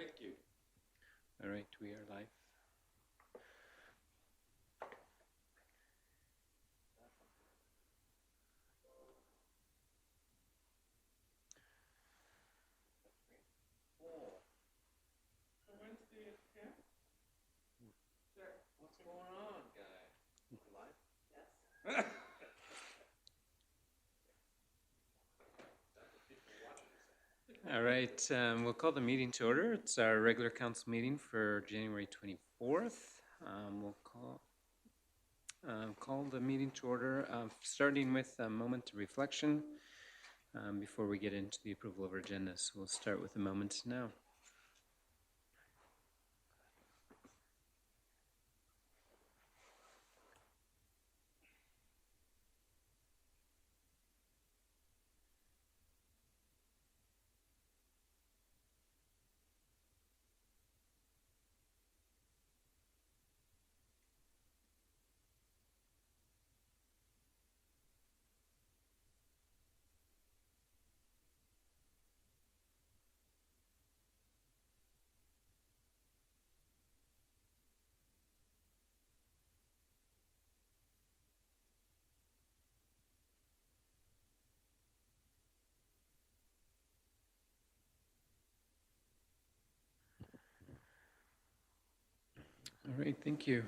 Thank you. All right, we are live. Wednesday at 10? Sure. What's going on, guy? Live? Yes. All right, we'll call the meeting to order. It's our regular council meeting for January 24th. We'll call the meeting to order, starting with a moment of reflection before we get into the approval of our agenda. So we'll start with a moment now. All right, thank you.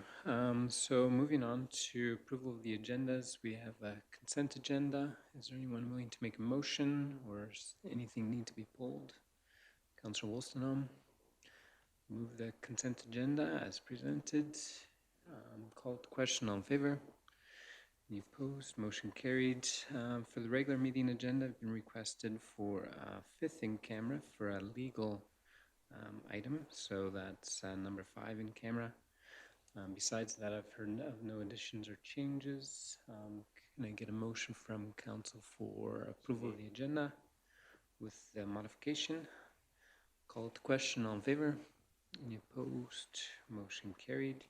So moving on to approval of the agendas, we have a consent agenda. Is there anyone willing to make a motion or anything need to be pulled? Councilor Wolstenholme, move the consent agenda as presented. Call to question, all in favor? Any opposed? Motion carried. For the regular meeting agenda, I've been requested for a fifth in camera for a legal item. So that's number 5 in camera. Besides that, I've heard of no additions or changes. Can I get a motion from council for approval of the agenda with the modification? Call to question, all in favor? Any opposed? Motion carried.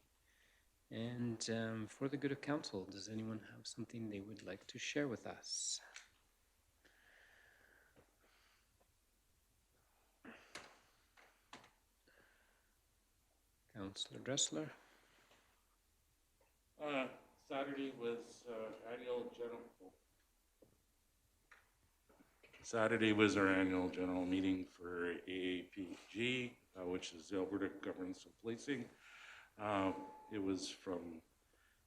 And for the good of council, does anyone have something they would like to share with us? Councilor Dressler. Saturday was annual general. Saturday was our annual general meeting for AAPG, which is the Alberta Governance of Policing. It was from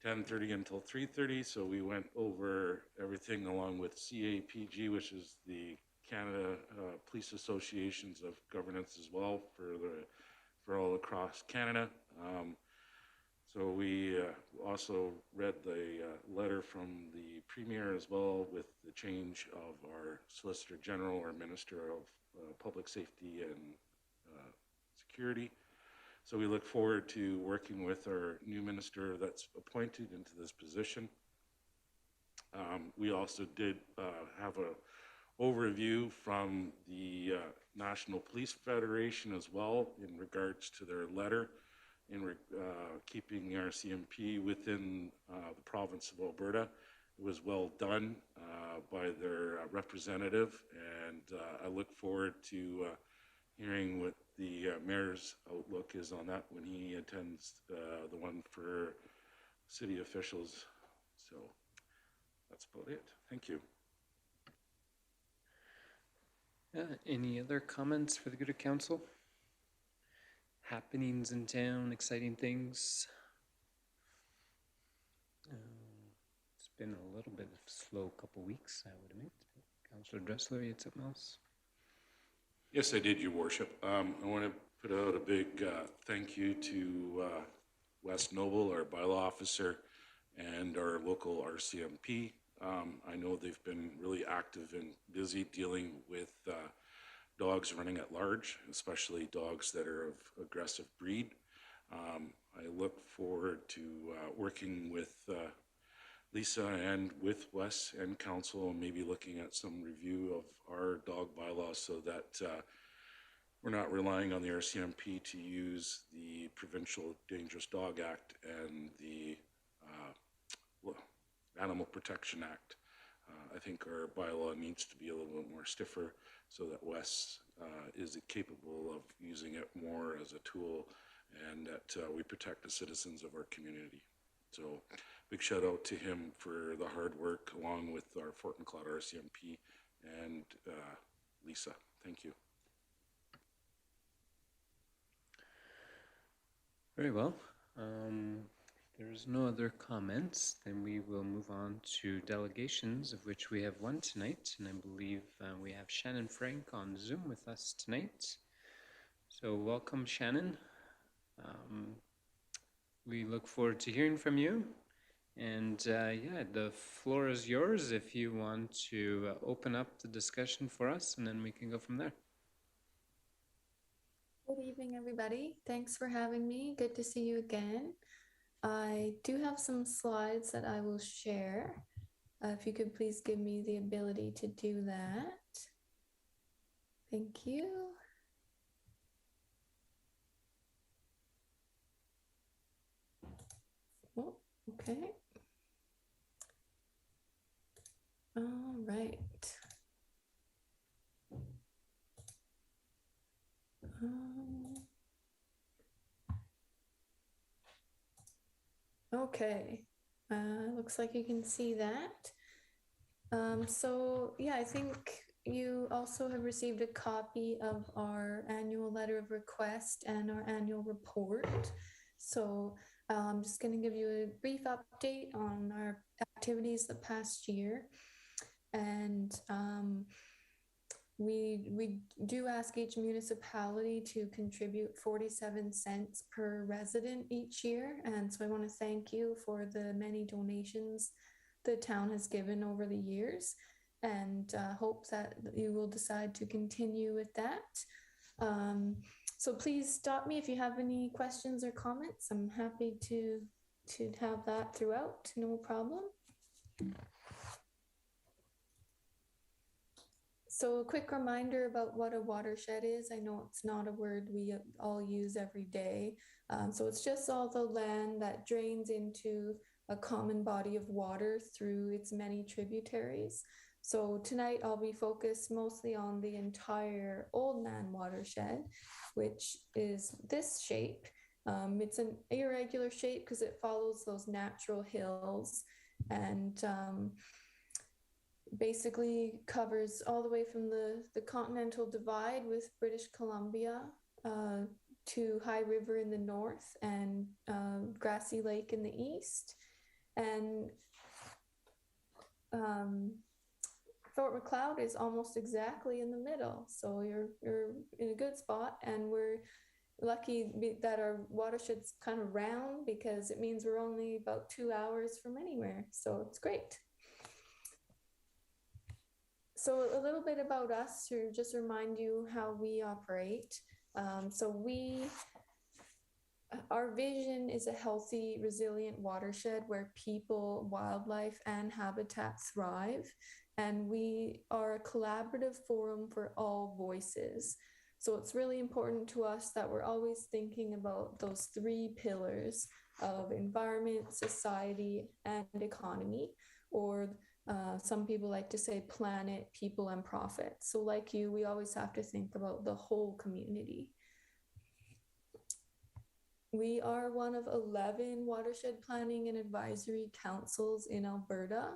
10:30 until 3:30, so we went over everything along with CAPG, which is the Canada Police Associations of Governance as well for all across Canada. So we also read the letter from the Premier as well with the change of our Solicitor General or Minister of Public Safety and Security. So we look forward to working with our new minister that's appointed into this position. We also did have an overview from the National Police Federation as well in regards to their letter in keeping the RCMP within the province of Alberta. It was well done by their representative, and I look forward to hearing what the mayor's outlook is on that when he attends the one for city officials. So that's about it. Thank you. Any other comments for the good of council? Happenings in town, exciting things. It's been a little bit of a slow couple weeks, I would admit. Councilor Dressler, you had something else? Yes, I did, Your Worship. I want to put out a big thank you to Wes Noble, our bylaw officer, and our local RCMP. I know they've been really active and busy dealing with dogs running at large, especially dogs that are of aggressive breed. I look forward to working with Lisa and with Wes and council, and maybe looking at some review of our dog bylaws so that we're not relying on the RCMP to use the Provincial Dangerous Dog Act and the Animal Protection Act I think our bylaw needs to be a little bit more stiffer so that Wes is capable of using it more as a tool, and that we protect the citizens of our community. So big shout out to him for the hard work, along with our Fort Macleod RCMP and Lisa. Thank you. Very well. If there's no other comments, then we will move on to delegations, of which we have one tonight, and I believe we have Shannon Frank on Zoom with us tonight. So welcome, Shannon. We look forward to hearing from you. And yeah, the floor is yours if you want to open up the discussion for us, and then we can go from there. Good evening, everybody. Thanks for having me. Good to see you again. I do have some slides that I will share. If you could please give me the ability to do that. Thank you. Oh, okay. All right. Okay, looks like you can see that. So yeah, I think you also have received a copy of our annual letter of request and our annual report. So I'm just going to give you a brief update on our activities the past year. And we do ask each municipality to contribute 47 cents per resident each year. And so I want to thank you for the many donations the town has given over the years, and hope that you will decide to continue with that. So please stop me if you have any questions or comments. I'm happy to have that throughout, no problem. So a quick reminder about what a watershed is. I know it's not a word we all use every day. So it's just all the land that drains into a common body of water through its many tributaries. So tonight I'll be focused mostly on the entire Old Man watershed, which is this shape. It's an irregular shape because it follows those natural hills, and basically covers all the way from the Continental Divide with British Columbia to High River in the north and Grassy Lake in the east. And Fort Macleod is almost exactly in the middle. So you're in a good spot, and we're lucky that our watershed's kind of round because it means we're only about 2 hours from anywhere. So it's great. So a little bit about us to just remind you how we operate. Our vision is a healthy, resilient watershed where people, wildlife, and habitat thrive. And we are a collaborative forum for all voices. So it's really important to us that we're always thinking about those 3 pillars of environment, society, and economy, or some people like to say planet, people, and profit. So like you, we always have to think about the whole community. We are one of 11 watershed planning and advisory councils in Alberta.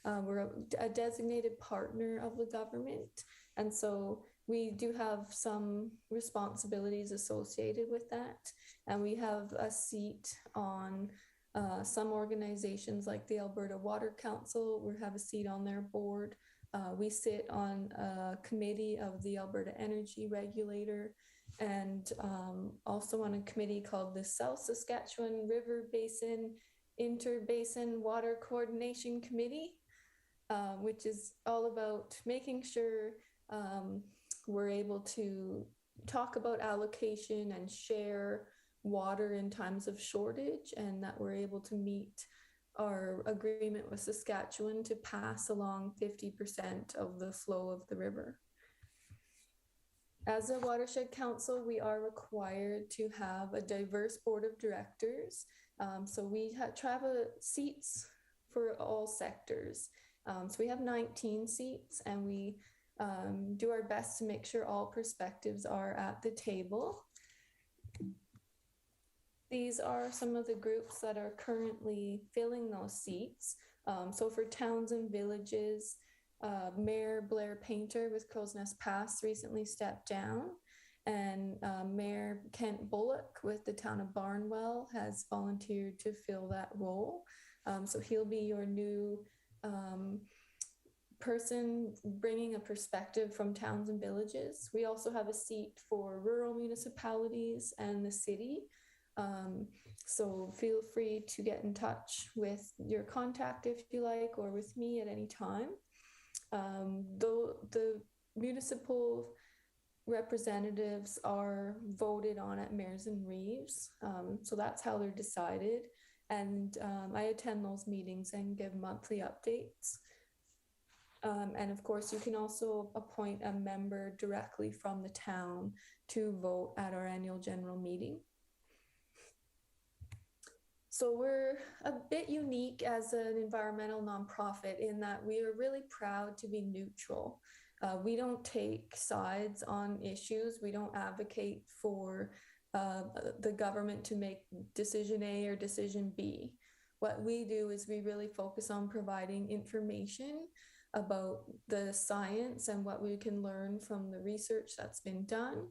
We're a designated partner of the government. And so we do have some responsibilities associated with that. And we have a seat on some organizations like the Alberta Water Council. We have a seat on their board. We sit on a committee of the Alberta Energy Regulator, and also on a committee called the South Saskatchewan River Basin Interbasin Water Coordination Committee, which is all about making sure we're able to talk about allocation and share water in times of shortage, and that we're able to meet our agreement with Saskatchewan to pass along 50% of the flow of the river. As a watershed council, we are required to have a diverse board of directors. So we have seats for all sectors. So we have 19 seats, and we do our best to make sure all perspectives are at the table. These are some of the groups that are currently filling those seats. So for towns and villages, Mayor Blair Painter with Crow's Nest Pass recently stepped down, and Mayor Kent Bullock with the town of Barnwell has volunteered to fill that role. So he'll be your new person bringing a perspective from towns and villages. We also have a seat for rural municipalities and the city. So feel free to get in touch with your contact if you like, or with me at any time. Though the municipal representatives are voted on at mayors and reeves, so that's how they're decided. And I attend those meetings and give monthly updates. And of course, you can also appoint a member directly from the town to vote at our annual general meeting. So we're a bit unique as an environmental nonprofit in that we are really proud to be neutral. We don't take sides on issues. We don't advocate for the government to make decision A or decision B. What we do is we really focus on providing information about the science and what we can learn from the research that's been done.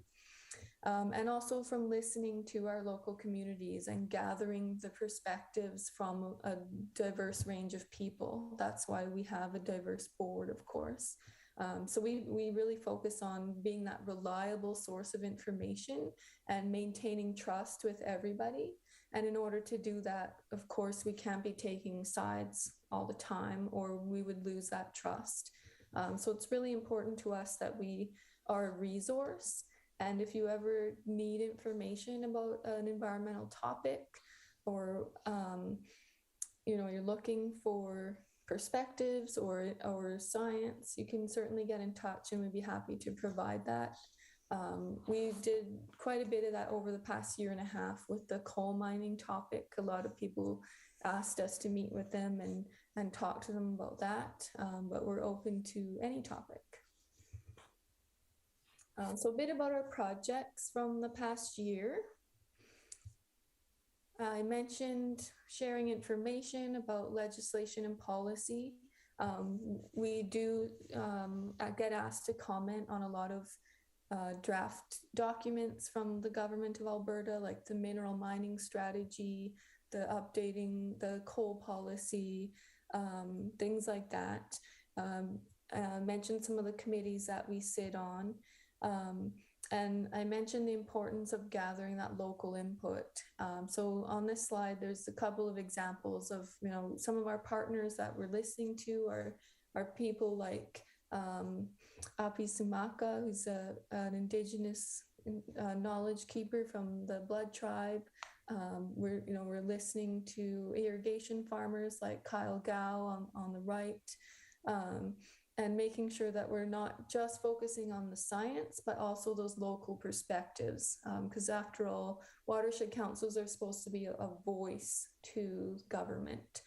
And also from listening to our local communities and gathering the perspectives from a diverse range of people. That's why we have a diverse board, of course. So we really focus on being that reliable source of information and maintaining trust with everybody. And in order to do that, of course, we can't be taking sides all the time, or we would lose that trust. So it's really important to us that we are a resource. And if you ever need information about an environmental topic, or you're looking for perspectives or science, you can certainly get in touch, and we'd be happy to provide that. We did quite a bit of that over the past year and a half with the coal mining topic. A lot of people asked us to meet with them and talk to them about that, but we're open to any topic. So a bit about our projects from the past year. I mentioned sharing information about legislation and policy. We do get asked to comment on a lot of draft documents from the government of Alberta, like the mineral mining strategy, the updating the coal policy, things like that. I mentioned some of the committees that we sit on. And I mentioned the importance of gathering that local input. So on this slide, there's a couple of examples of, some of our partners that we're listening to are people like Api Sumaka, who's an Indigenous knowledge keeper from the Blood Tribe. We're listening to irrigation farmers like Kyle Gao on the right. And making sure that we're not just focusing on the science, but also those local perspectives. Because after all, watershed councils are supposed to be a voice to government.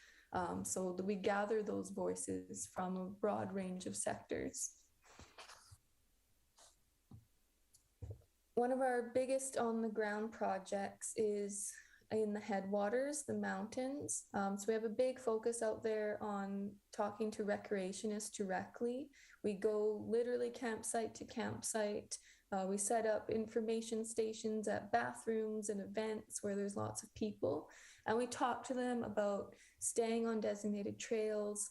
So that we gather those voices from a broad range of sectors. One of our biggest on the ground projects is in the Headwaters, the mountains. So we have a big focus out there on talking to recreationists directly. We go literally campsite to campsite. We set up information stations at bathrooms and events where there's lots of people. And we talk to them about staying on designated trails,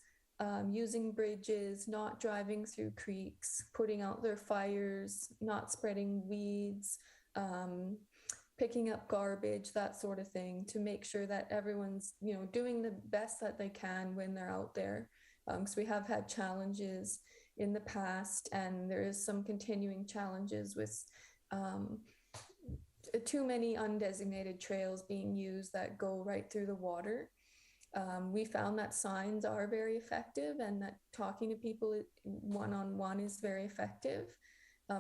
using bridges, not driving through creeks, putting out their fires, not spreading weeds, picking up garbage, that sort of thing, to make sure that everyone's, doing the best that they can when they're out there. Because we have had challenges in the past, and there is some continuing challenges with too many undesignated trails being used that go right through the water. We found that signs are very effective, and that talking to people one-on-one is very effective.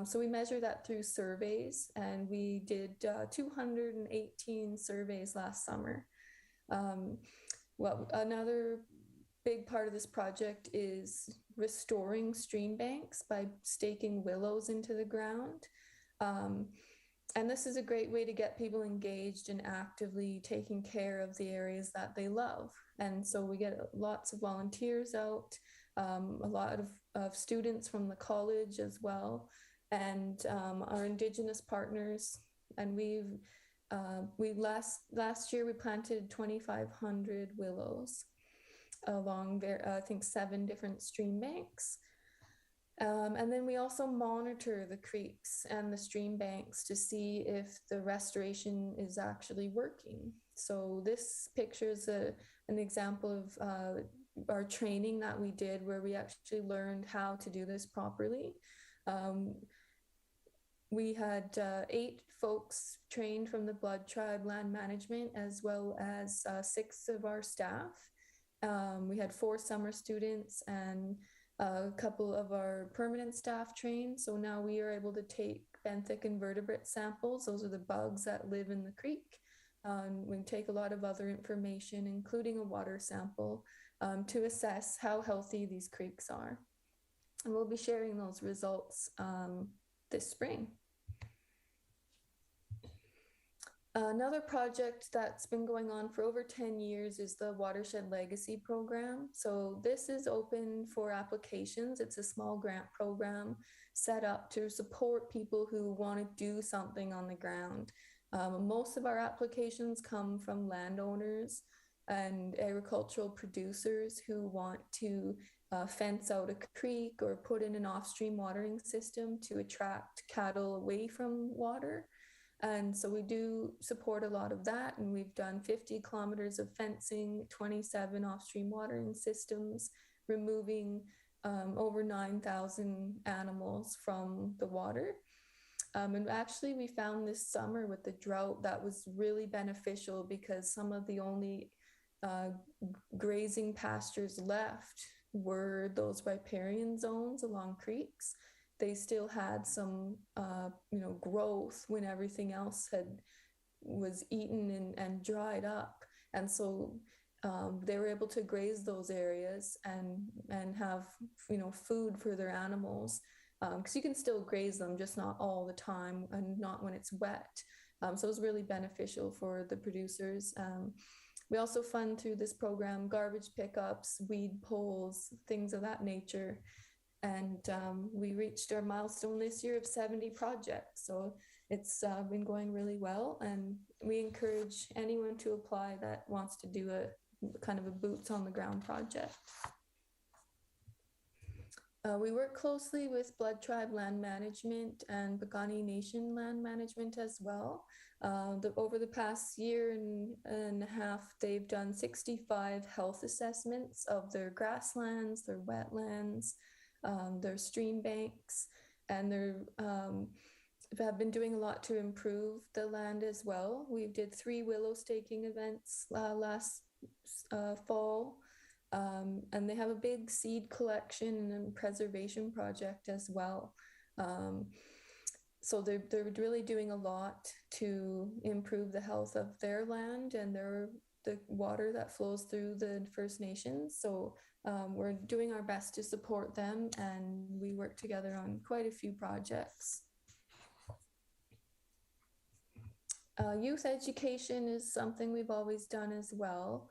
So we measure that through surveys, and we did 218 surveys last summer. Another big part of this project is restoring stream banks by staking willows into the ground. And this is a great way to get people engaged and actively taking care of the areas that they love. And so we get lots of volunteers out, a lot of students from the college as well, and our Indigenous partners. And we last year we planted 2,500 willows along I think 7 different stream banks. And then we also monitor the creeks and the stream banks to see if the restoration is actually working. So this picture is an example of our training that we did, where we actually learned how to do this properly. We had 8 folks trained from the Blood Tribe Land Management, as well as 6 of our staff. We had 4 summer students and a couple of our permanent staff trained. So now we are able to take benthic invertebrate samples. Those are the bugs that live in the creek. We take a lot of other information, including a water sample, to assess how healthy these creeks are. And we'll be sharing those results this spring. Another project that's been going on for over 10 years is the Watershed Legacy Program. So this is open for applications. It's a small grant program set up to support people who want to do something on the ground. Most of our applications come from landowners and agricultural producers who want to fence out a creek or put in an off-stream watering system to attract cattle away from water. And so we do support a lot of that. And we've done 50 kilometers of fencing, 27 off-stream watering systems, removing over 9,000 animals from the water. And actually we found this summer with the drought that was really beneficial, because some of the only grazing pastures left were those riparian zones along creeks. They still had some, growth when everything else was eaten and dried up. And so they were able to graze those areas and have, food for their animals. Because you can still graze them, just not all the time and not when it's wet. So it was really beneficial for the producers. We also fund through this program garbage pickups, weed pulls, things of that nature. And we reached our milestone this year of 70 projects. So it's been going really well. And we encourage anyone to apply that wants to do a kind of a boots on the ground project. We work closely with Blood Tribe Land Management and Piikani Nation Land Management as well. Over the past year and a half, they've done 65 health assessments of their grasslands, their wetlands, their stream banks, and have been doing a lot to improve the land as well. We did 3 willow staking events last fall, and they have a big seed collection and preservation project as well. So they're really doing a lot to improve the health of their land and the water that flows through the First Nations. So we're doing our best to support them, and we work together on quite a few projects. Youth education is something we've always done as well.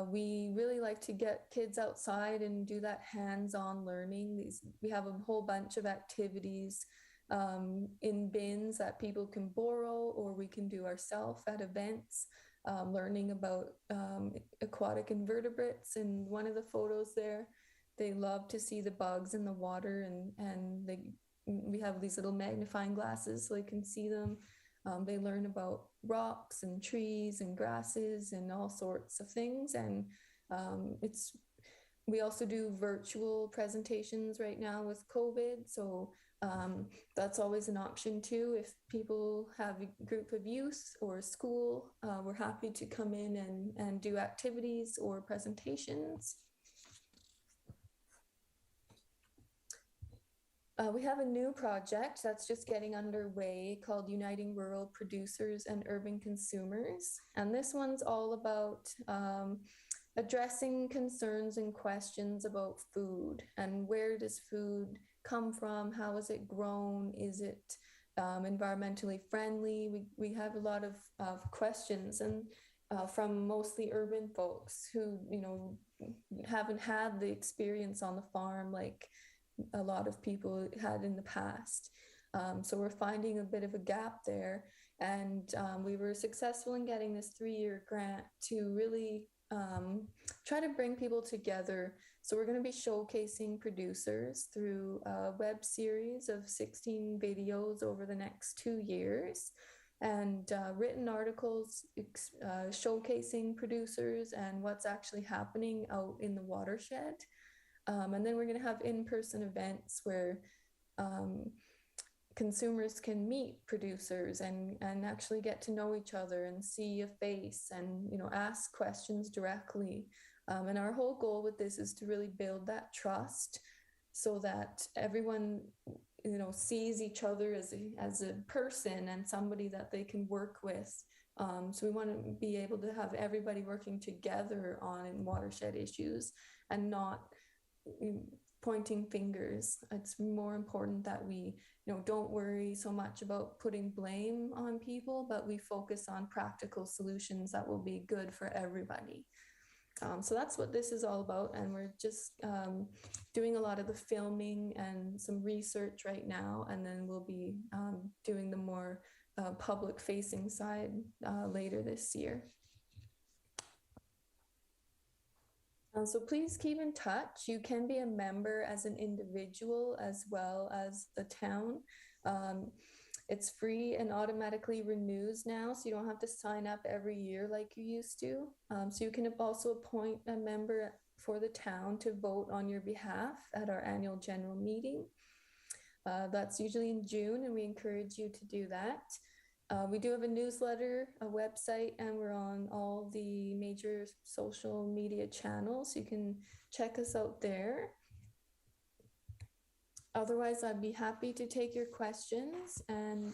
We really like to get kids outside and do that hands-on learning. We have a whole bunch of activities in bins that people can borrow, or we can do ourselves at events. Learning about aquatic invertebrates. And one of the photos there, they love to see the bugs in the water, and we have these little magnifying glasses so they can see them. They learn about rocks and trees and grasses and all sorts of things. And we also do virtual presentations right now with COVID. So that's always an option too. If people have a group of youth or a school, we're happy to come in and do activities or presentations. We have a new project that's just getting underway called Uniting Rural Producers and Urban Consumers. And this one's all about addressing concerns and questions about food and where does food come from, how is it grown, is it environmentally friendly. We have a lot of questions, and from mostly urban folks who haven't had the experience on the farm like a lot of people had in the past. So we're finding a bit of a gap there, and we were successful in getting this 3-year grant to really try to bring people together. So we're going to be showcasing producers through a web series of 16 videos over the next 2 years, and written articles showcasing producers and what's actually happening out in the watershed. And then we're going to have in-person events where consumers can meet producers and actually get to know each other and see a face and ask questions directly. And our whole goal with this is to really build that trust so that everyone sees each other as a person and somebody that they can work with. So we want to be able to have everybody working together on watershed issues and not pointing fingers. It's more important that we don't worry so much about putting blame on people, but we focus on practical solutions that will be good for everybody. So that's what this is all about, and we're just doing a lot of the filming and some research right now, and then we'll be doing the more public-facing side later this year. So please keep in touch. You can be a member as an individual as well as the town. It's free and automatically renews now, so you don't have to sign up every year like you used to. So you can also appoint a member for the town to vote on your behalf at our annual general meeting. That's usually in June, and we encourage you to do that. We do have a newsletter, a website, and we're on all the major social media channels. You can check us out there. Otherwise, I'd be happy to take your questions. And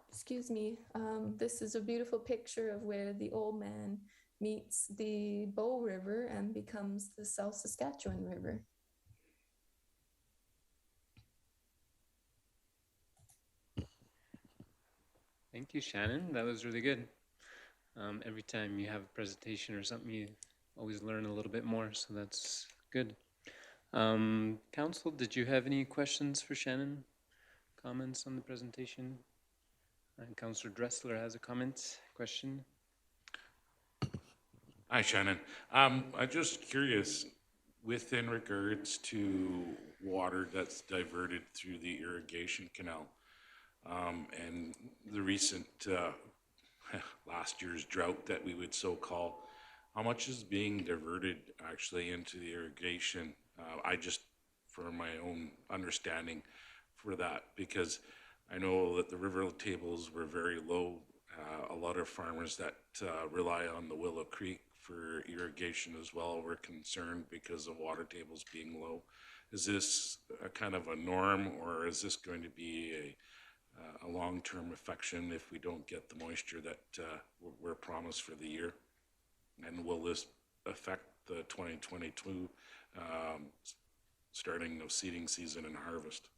excuse me, this is a beautiful picture of where the Old Man meets the Bow River and becomes the South Saskatchewan River. Thank you, Shannon. That was really good. Every time you have a presentation or something, you always learn a little bit more, so that's good. Council, did you have any questions for Shannon? Comments on the presentation? Councillor Dressler has a question. Hi, Shannon. I'm just curious, within regards to water that's diverted through the irrigation canal, and the recent last year's drought that we would so call, how much is being diverted actually into the irrigation? I just, for my own understanding for that, because I know that the river tables were very low. A lot of farmers that rely on the Willow Creek for irrigation as well were concerned because of water tables being low. Is this a kind of a norm, or is this going to be a long-term affection if we don't get the moisture that we're promised for the year? And will this affect the 2022 starting of seeding season and harvest?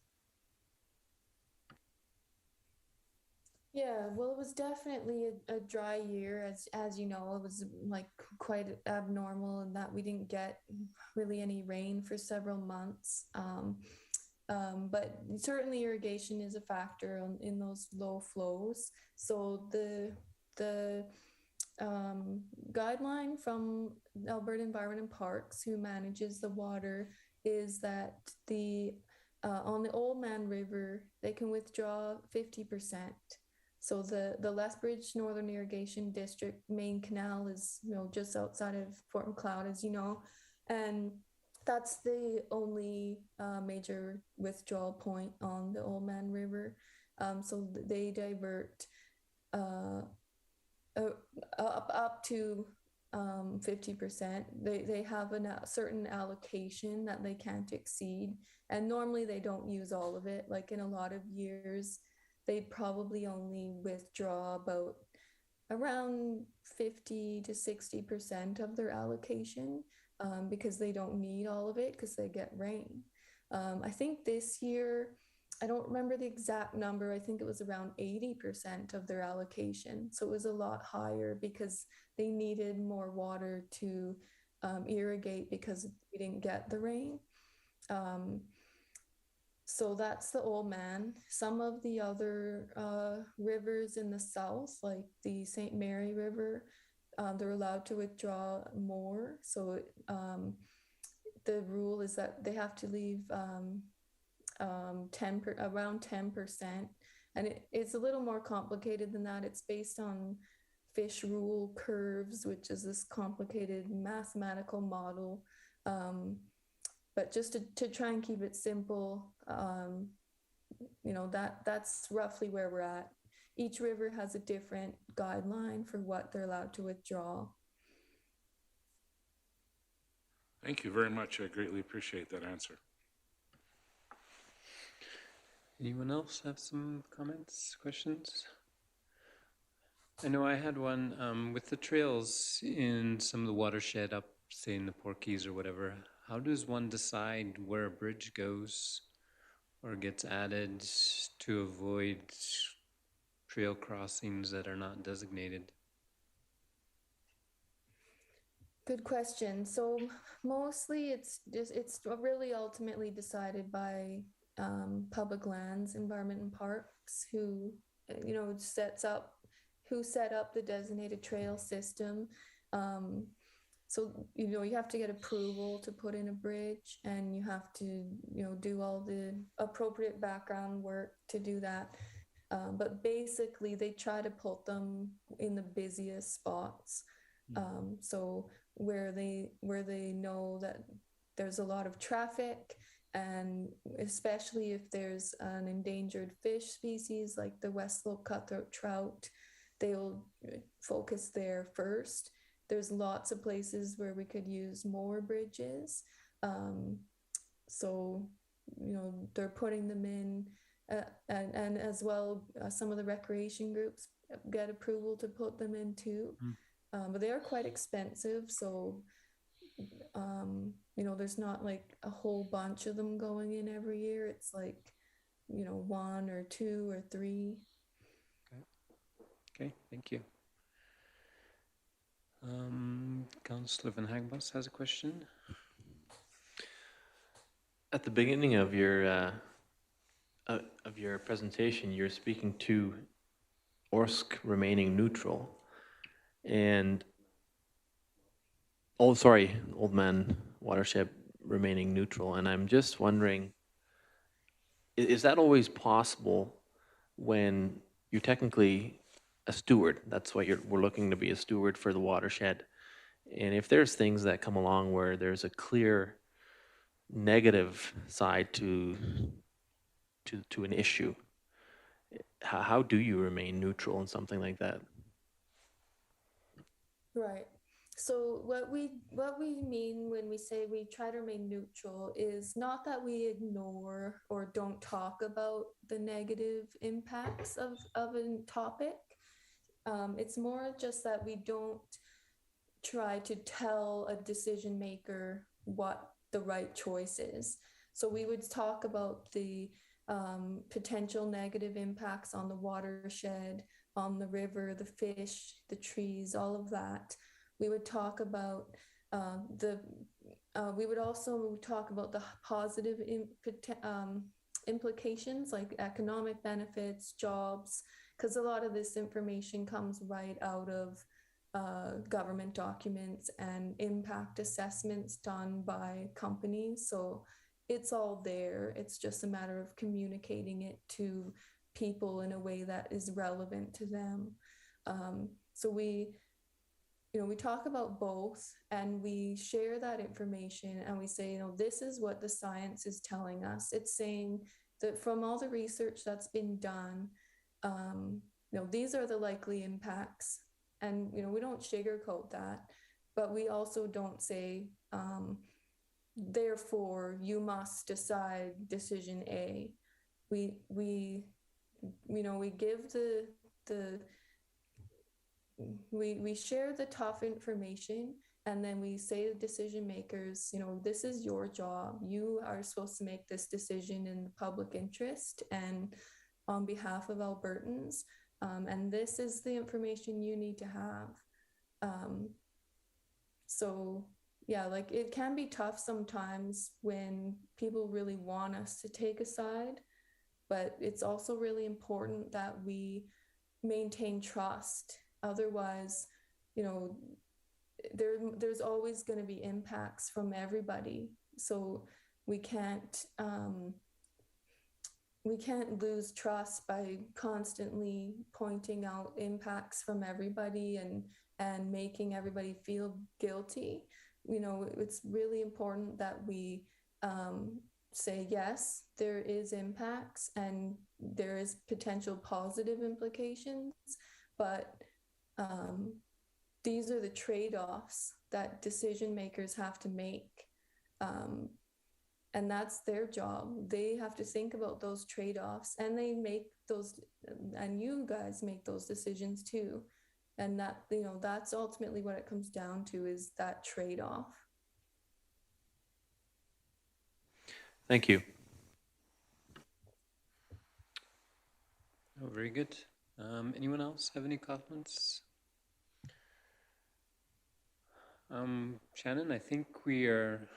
Yeah, well, it was definitely a dry year, as you know. It was like quite abnormal in that we didn't get really any rain for several months. But certainly irrigation is a factor in those low flows. So the guideline from Alberta Environment and Parks, who manages the water, is that on the Old Man River, they can withdraw 50%. So the Lethbridge Northern Irrigation District main canal is just outside of Fort Macleod, as you know, and that's the only major withdrawal point on the Old Man River. So they divert up to 50%. They have a certain allocation that they can't exceed, and normally they don't use all of it. Like in a lot of years, they probably only withdraw about around 50 to 60% of their allocation, because they don't need all of it because they get rain. I think this year, I don't remember the exact number. I think it was around 80% of their allocation. So it was a lot higher because they needed more water to irrigate because we didn't get the rain. Um, so that's the Old Man. Some of the other rivers in the south, like the St. Mary River, they're allowed to withdraw more. So the rule is that they have to leave around 10%. And it's a little more complicated than that. It's based on fish rule curves, which is this complicated mathematical model. But just to try and keep it simple, that's roughly where we're at. Each river has a different guideline for what they're allowed to withdraw. Thank you very much. I greatly appreciate that answer. Anyone else have some comments, questions? I know I had one with the trails in some of the watershed up, say in the Porkies or whatever. How does one decide where a bridge goes or gets added to avoid trail crossings that are not designated? Good question. So mostly it's really ultimately decided by public lands, environment and parks, who set up the designated trail system. So you have to get approval to put in a bridge, and you have to do all the appropriate background work to do that. But basically, they try to put them in the busiest spots. So where they know that there's a lot of traffic, and especially if there's an endangered fish species like the West Slope cutthroat trout, they'll focus there first. There's lots of places where we could use more bridges. So they're putting them in, and as well, some of the recreation groups get approval to put them in too. But they are quite expensive, so there's not like a whole bunch of them going in every year. It's like one or two or three. Okay, thank you. Councillor Van Hagbos has a question. At the beginning of your presentation, you're speaking to Orsk remaining neutral, and Old Man Watershed remaining neutral, and I'm just wondering, is that always possible when you're technically a steward? That's what we're looking to be, a steward for the watershed. And if there's things that come along where there's a clear negative side to an issue, how do you remain neutral in something like that? Right. So what we mean when we say we try to remain neutral is not that we ignore or don't talk about the negative impacts of a topic. It's more just that we don't try to tell a decision maker what the right choice is. So we would talk about the potential negative impacts on the watershed, on the river, the fish, the trees, all of that. We would talk about we would also talk about the positive implications, like economic benefits, jobs, because a lot of this information comes right out of government documents and impact assessments done by companies. So it's all there. It's just a matter of communicating it to people in a way that is relevant to them. So we talk about both, and we share that information, and we say, this is what the science is telling us. It's saying that from all the research that's been done, these are the likely impacts. And, we don't sugarcoat that, but we also don't say, therefore you must decide decision A. We give we share the tough information, and then we say to decision makers, this is your job. You are supposed to make this decision in the public interest and on behalf of Albertans. And this is the information you need to have. So yeah, like it can be tough sometimes when people really want us to take a side, but it's also really important that we maintain trust. Otherwise, you know, there's always going to be impacts from everybody. So we can't lose trust by constantly pointing out impacts from everybody and making everybody feel guilty. It's really important that we say, yes, there is impacts and there is potential positive implications, but these are the trade-offs that decision makers have to make. And that's their job. They have to think about those trade-offs, and they make those, and you guys make those decisions too. And that's ultimately what it comes down to, is that trade-off. Thank you. Oh, very good. Anyone else have any comments? Shannon, I think we are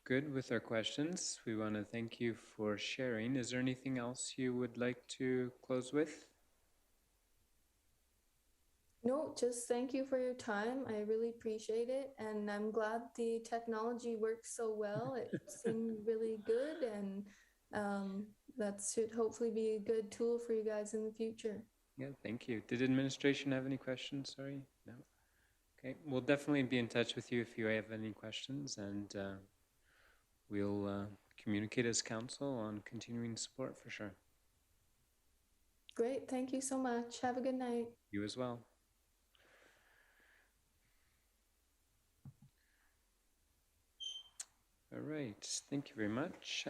good with our questions. We want to thank you for sharing. Is there anything else you would like to close with? No, just thank you for your time. I really appreciate it. And I'm glad the technology works so well. It seemed really good. And that should hopefully be a good tool for you guys in the future. Yeah, thank you. Did administration have any questions? Sorry, no. Okay, we'll definitely be in touch with you if you have any questions, and we'll communicate as council on continuing support for sure. Great, thank you so much. Have a good night. You as well. All right, thank you very much.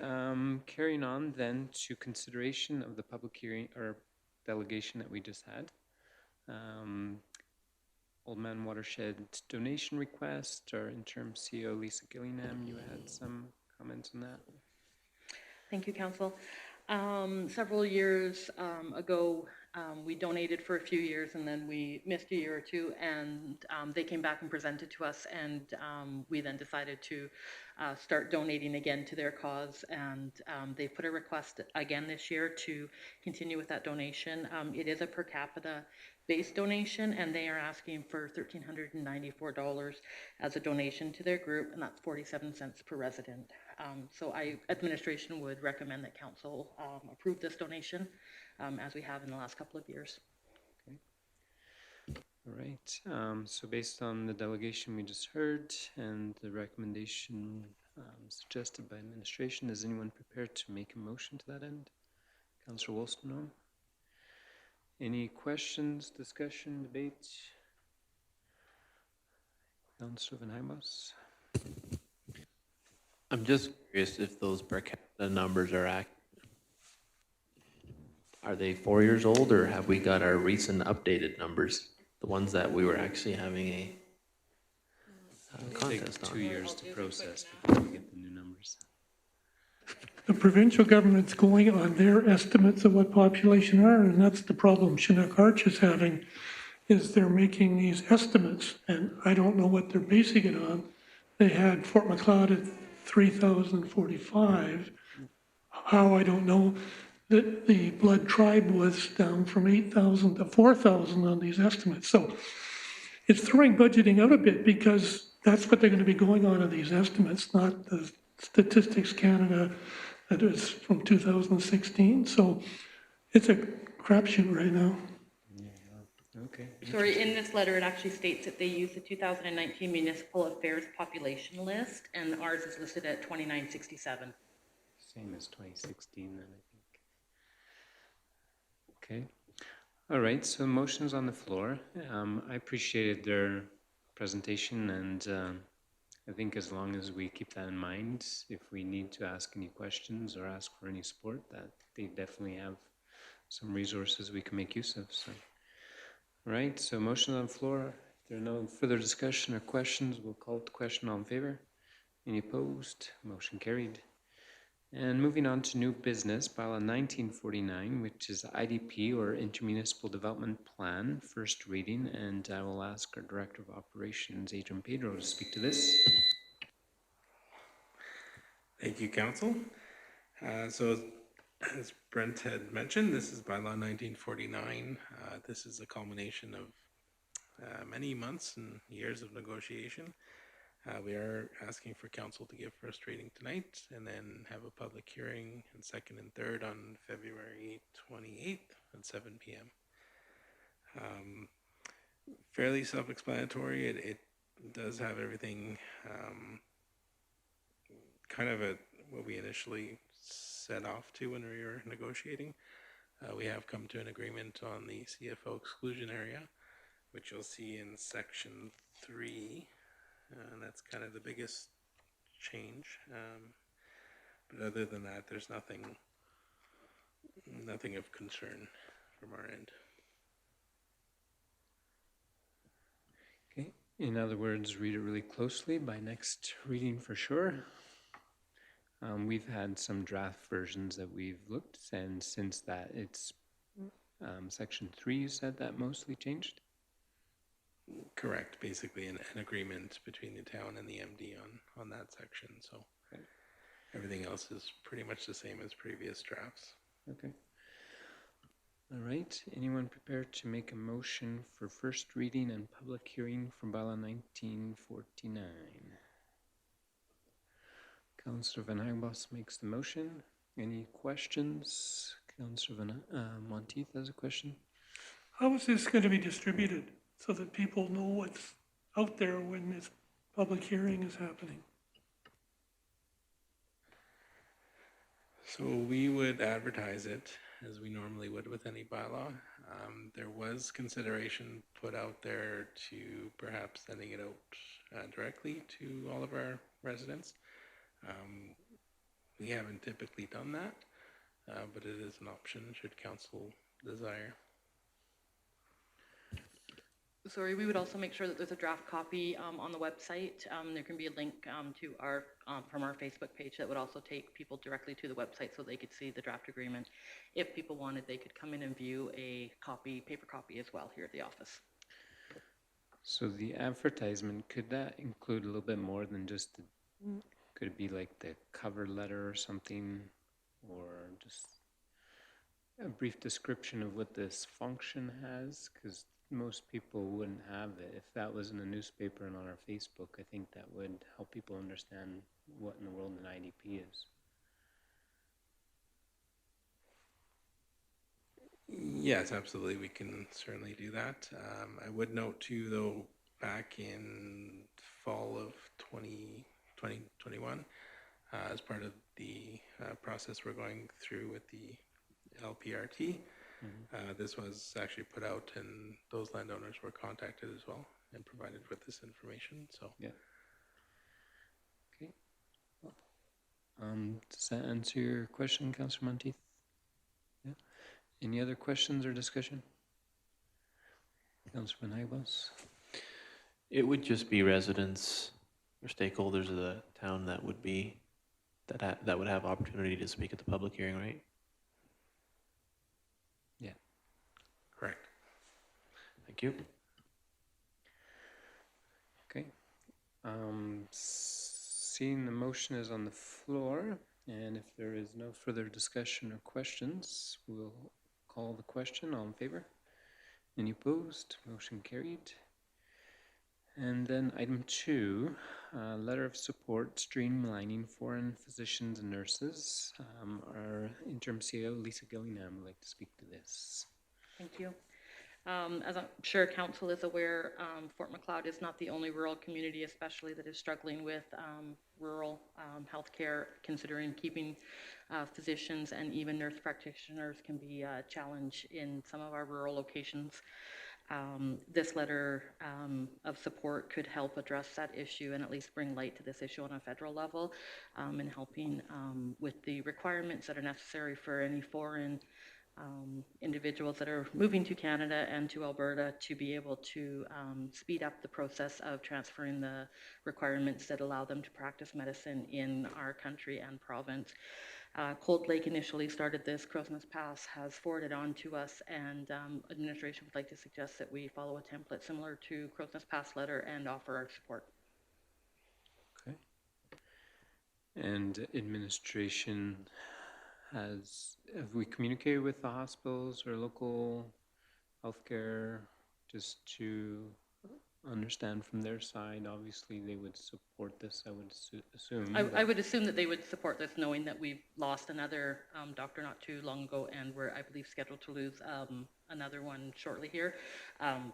Carrying on then to consideration of the public hearing or delegation that we just had. Old Man Watershed donation request. Our interim CEO, Lisa Gillingham, you had some comments on that. Thank you, Council. Several years ago, we donated for a few years, and then we missed a year or two, and they came back and presented to us, and we then decided to start donating again to their cause, and they put a request again this year to continue with that donation. It is a per capita based donation, and they are asking for $1,394 as a donation to their group, and that's 47 cents per resident. So administration would recommend that council approve this donation as we have in the last couple of years. Okay. All right. So based on the delegation we just heard and the recommendation suggested by administration, is anyone prepared to make a motion to that end? Councillor Wolstenholme? Any questions, discussion, debate? Councillor Van Heimos? I'm just curious if those per capita numbers are accurate. Are they 4 years old, or have we got our recent updated numbers? The ones that we were actually having a contest Take 2 on. years to process before we get the new numbers. The provincial government's going on their estimates of what population are, and that's the problem Chinook Arch is having, is they're making these estimates, and I don't know what they're basing it on. They had Fort Macleod at 3,045. How, I don't know. The Blood Tribe was down from 8,000 to 4,000 on these estimates. So it's throwing budgeting out a bit, because that's what they're going to be going on in these estimates, not the Statistics Canada that is from 2016. So it's a crapshoot right now. Okay. Sorry, in this letter, it actually states that they use the 2019 Municipal Affairs Population List, and ours is listed at 2967. Same as 2016 then, I think. Okay. All right, so motions on the floor. I appreciated their presentation, and I think as long as we keep that in mind, if we need to ask any questions or ask for any support, that they definitely have some resources we can make use of. So, All right, so motion on the floor. If there are no further discussion or questions, we'll call it the question. All in favor? Any opposed? Motion carried. And moving on to new business, bylaw 1949, which is IDP or Intermunicipal Development Plan, first reading, and I will ask our Director of Operations, Adrian Pedro, to speak to this. Thank you, Council. So, as Brent had mentioned, this is bylaw 1949. This is a culmination of many months and years of negotiation. We are asking for Council to give first reading tonight and then have a public hearing and second and third on February 28th at 7 p.m. Fairly self-explanatory. It does have everything kind of what we initially set off to when we were negotiating. We have come to an agreement on the CFO exclusion area, which you'll see in section 3, and that's kind of the biggest change. But other than that, there's nothing of concern from our end. Okay, in other words, read it really closely by next reading for sure. We've had some draft versions that we've looked, and since that, it's section 3, you said that mostly changed? Correct, basically an agreement between the town and the MD on that section, so okay. Everything else is pretty much the same as previous drafts. Okay. All right, anyone prepared to make a motion for first reading and public hearing for bylaw 1949? Councillor Van Hagbos makes the motion. Any questions? Councillor Monteith has a question. How is this going to be distributed so that people know what's out there when this public hearing is happening? So we would advertise it as we normally would with any bylaw. There was consideration put out there to perhaps sending it out directly to all of our residents. We haven't typically done that, but it is an option should council desire. Sorry, we would also make sure that there's a draft copy on the website. There can be a link to our from our Facebook page that would also take people directly to the website so they could see the draft agreement. If people wanted, they could come in and view a copy, paper copy as well here at the office. So the advertisement, could that include a little bit more than just the, could it be like the cover letter or something, or just a brief description of what this function has? Because most people wouldn't have it. If that was in the newspaper and on our Facebook, I think that would help people understand what in the world an IDP is. Yes, absolutely. We can certainly do that. I would note too, though, back in fall of 2021, as part of the process we're going through with the LPRT, this was actually put out, and those landowners were contacted as well and provided with this information. So yeah. Okay. Well, does that answer your question, Councillor Monteith? Yeah. Any other questions or discussion? Councillor Van Hagbos? It would just be residents or stakeholders of the town that would be, that would have opportunity to speak at the public hearing, right? Yeah. correct. Thank you. Okay. Seeing the motion is on the floor, and if there is no further discussion or questions, we'll call the question. All in favor? Any opposed? Motion carried. And then item 2, letter of support streamlining foreign physicians and nurses. Our interim CEO, Lisa Gillingham, would like to speak to this. Thank you. As I'm sure Council is aware, Fort Macleod is not the only rural community, especially that is struggling with rural healthcare. Considering keeping physicians and even nurse practitioners can be a challenge in some of our rural locations. This letter of support could help address that issue and at least bring light to this issue on a federal level, and helping with the requirements that are necessary for any foreign individuals that are moving to Canada and to Alberta to be able to speed up the process of transferring the requirements that allow them to practice medicine in our country and province. Cold Lake initially started this. Crowsnest Pass has forwarded on to us, and administration would like to suggest that we follow a template similar to Crowsnest Pass letter and offer our support. Okay. And administration have we communicated with the hospitals or local healthcare just to understand from their side? Obviously, they would support this, I would assume. I would assume that they would support this, knowing that we've lost another doctor not too long ago, and we're, I believe, scheduled to lose another one shortly here.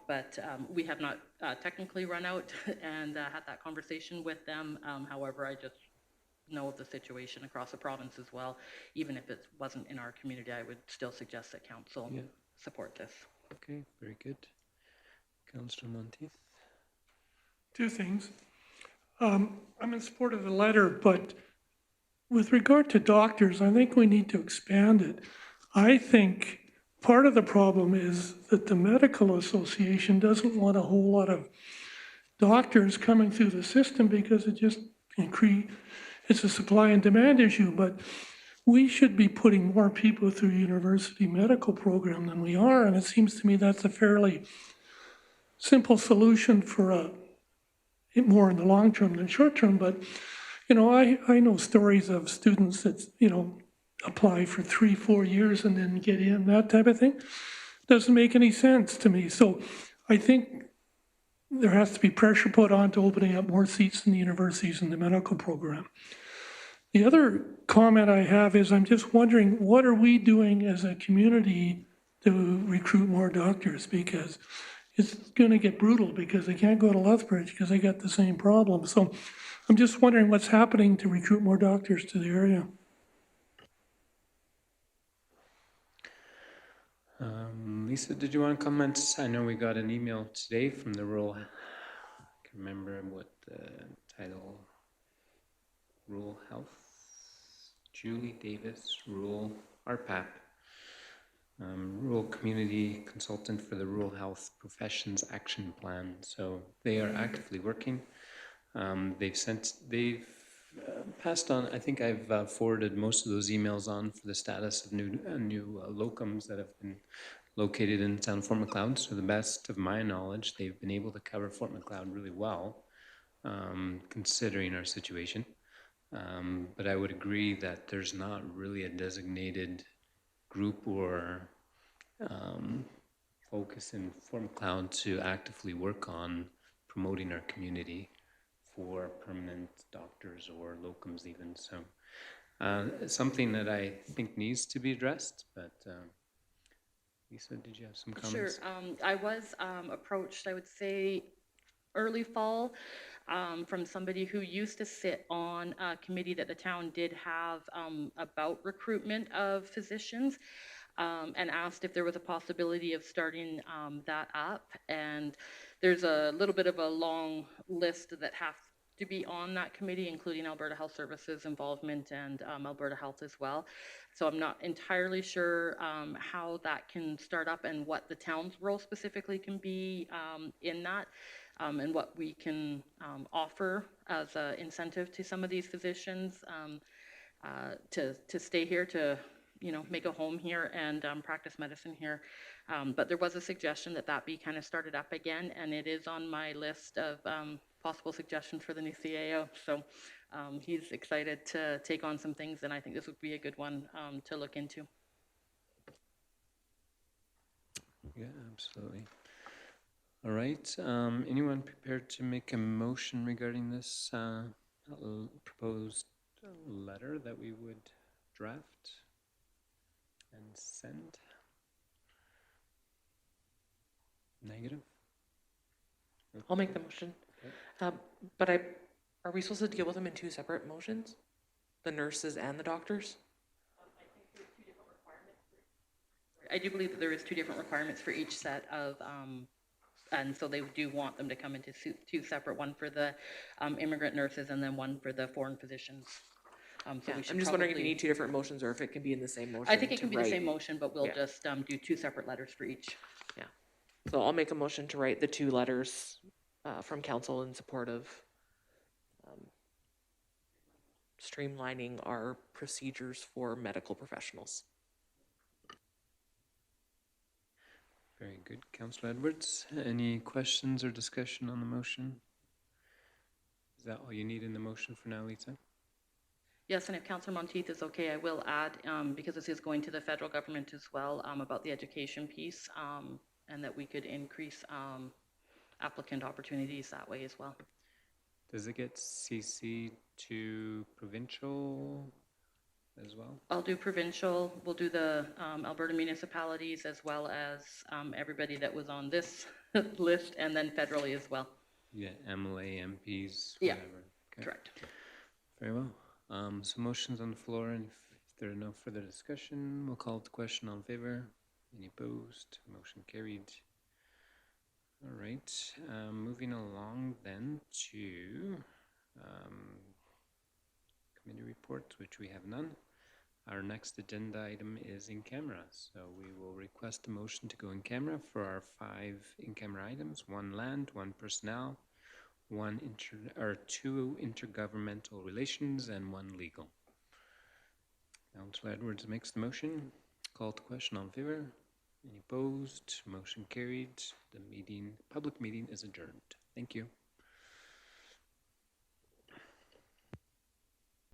But we have not technically run out and had that conversation with them. However, I just know of the situation across the province as well. Even if it wasn't in our community, I would still suggest that council support this. Okay, very good. Councillor Monteith? Two things. I'm in support of the letter, but with regard to doctors, I think we need to expand it. I think part of the problem is that the Medical Association doesn't want a whole lot of doctors coming through the system because it just it's a supply and demand issue, but we should be putting more people through university medical program than we are, and it seems to me that's a fairly simple solution for more in the long term than short term. But, you know, I know stories of students that, you know, apply for 3-4 years and then get in, that type of thing. Doesn't make any sense to me. So I think there has to be pressure put on to opening up more seats in the universities and the medical program. The other comment I have is I'm just wondering, what are we doing as a community to recruit more doctors? Because it's going to get brutal because they can't go to Lethbridge because they got the same problem. So I'm just wondering what's happening to recruit more doctors to the area. Lisa, did you want to comment? I know we got an email today from the rural, I can't remember what the title, Rural Health, Julie Davis, Rural RPAP. Rural Community Consultant for the Rural Health Professions Action Plan. So they are actively working. They've passed on, I think I've forwarded most of those emails on for the status of new locums that have been located in town of Fort Macleod. So to the best of my knowledge, they've been able to cover Fort Macleod really well, considering our situation. But I would agree that there's not really a designated group or focus in Fort Macleod to actively work on promoting our community for permanent doctors or locums even. So something that I think needs to be addressed, but Lisa, did you have some comments? Sure. I was approached, I would say, early fall from somebody who used to sit on a committee that the town did have about recruitment of physicians, and asked if there was a possibility of starting that up. And there's a little bit of a long list that have to be on that committee, including Alberta Health Services involvement and Alberta Health as well. So I'm not entirely sure how that can start up and what the town's role specifically can be in that. And what we can offer as an incentive to some of these physicians to stay here, to make a home here and practice medicine here. But there was a suggestion that be kind of started up again, and it is on my list of possible suggestions for the new CAO. So he's excited to take on some things, and I think this would be a good one to look into. Yeah, absolutely. All right. Anyone prepared to make a motion regarding this proposed letter that we would draft and send? Negative? I'll make the motion. Okay. But are we supposed to deal with them in two separate motions? The nurses and the doctors? I think there's 2 different requirements. I do believe that there is 2 different requirements for each set of, and so they do want them to come into 2 separate, one for the immigrant nurses and then one for the foreign physicians. So Yeah, we should I'm just wondering if you probably- need two different motions or if it can be in the same motion. I think it to can be the write- same motion, but we'll Yeah. just do two separate letters for each. Yeah. So I'll make a motion to write the two letters from council in support of streamlining our procedures for medical professionals. Very good. Councillor Edwards, any questions or discussion on the motion? Is that all you need in the motion for now, Lisa? Yes, and if Councillor Monteith is okay, I will add, because this is going to the federal government as well, about the education piece, and that we could increase applicant opportunities that way as well. Does it get CC to provincial as well? I'll do provincial, we'll do the Alberta municipalities as well as everybody that was on this list, and then federally as well. Yeah, MLA, MPs, Yeah. whatever. Okay. Correct. Very well. So motions on the floor, and if there are no further discussion, we'll call it the question. All in favor? Any opposed? Motion carried. All right, moving along then to committee reports, which we have none. Our next agenda item is in camera, so we will request a motion to go in camera for our 5 in-camera items: 1 land, 1 personnel, 2 intergovernmental relations, and 1 legal. Councillor Edwards makes the motion. Call to question. All in favor? Any opposed? Motion carried. The public meeting is adjourned. Thank you.